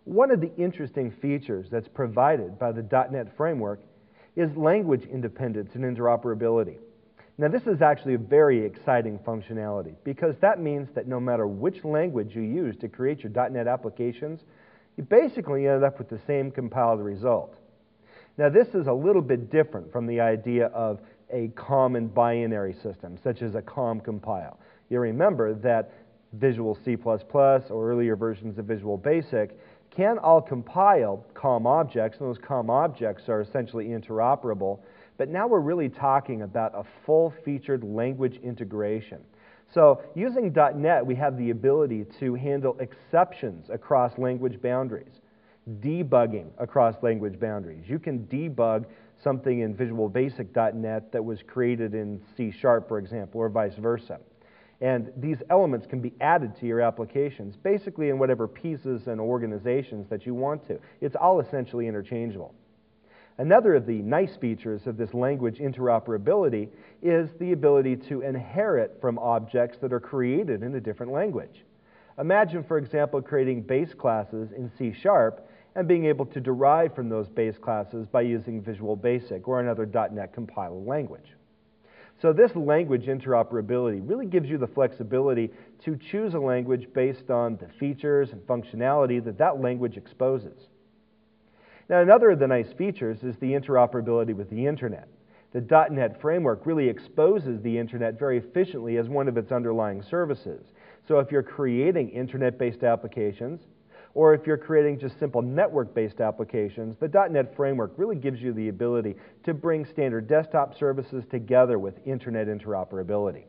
One of the interesting features that's provided by the .NET framework is language independence and interoperability. Now, this is actually a very exciting functionality because that means that no matter which language you use to create your .NET applications, you basically end up with the same compiled result. Now, this is a little bit different from the idea of a common binary system, such as a COM compile. You remember that Visual C++ or earlier versions of Visual Basic can all compile COM objects, and those COM objects are essentially interoperable. But now we're really talking about a full-featured language integration. So using .NET, we have the ability to handle exceptions across language boundaries, debugging across language boundaries. You can debug something in Visual Basic .NET that was created in C#, for example, or vice versa. And these elements can be added to your applications, basically in whatever pieces and organizations that you want to. It's all essentially interchangeable. Another of the nice features of this language interoperability is the ability to inherit from objects that are created in a different language. Imagine, for example, creating base classes in C# and being able to derive from those base classes by using Visual Basic or another .NET compiler language. So this language interoperability really gives you the flexibility to choose a language based on the features and functionality that that language exposes. Now, another of the nice features is the interoperability with the Internet. The .NET framework really exposes the Internet very efficiently as one of its underlying services. So if you're creating Internet-based applications, or if you're creating just simple network-based applications, the .NET framework really gives you the ability to bring standard desktop services together with Internet interoperability.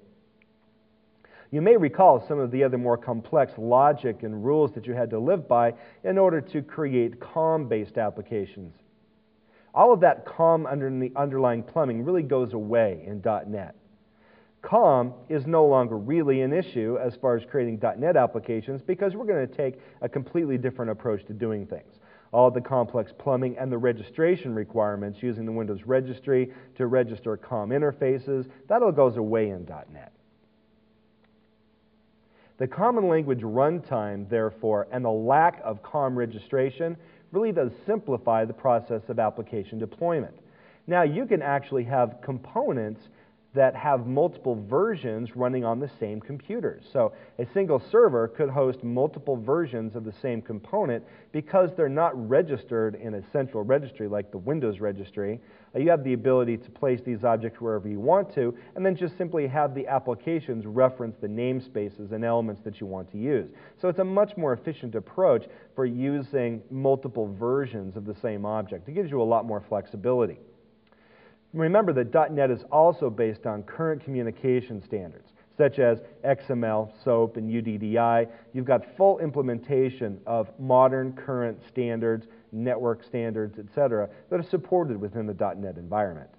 You may recall some of the other more complex logic and rules that you had to live by in order to create COM-based applications. All of that COM underlying plumbing really goes away in .NET. COM is no longer really an issue as far as creating .NET applications because we're going to take a completely different approach to doing things. All the complex plumbing and the registration requirements using the Windows registry to register COM interfaces, that all goes away in .NET. The Common Language Runtime, therefore, and the lack of COM registration really does simplify the process of application deployment. Now, you can actually have components that have multiple versions running on the same computers. So a single server could host multiple versions of the same component because they're not registered in a central registry like the Windows registry. You have the ability to place these objects wherever you want to, and then just simply have the applications reference the namespaces and elements that you want to use. So it's a much more efficient approach for using multiple versions of the same object. It gives you a lot more flexibility. Remember that .NET is also based on current communication standards, such as XML, SOAP, and UDDI. You've got full implementation of modern current standards, network standards, etc., that are supported within the .NET environment.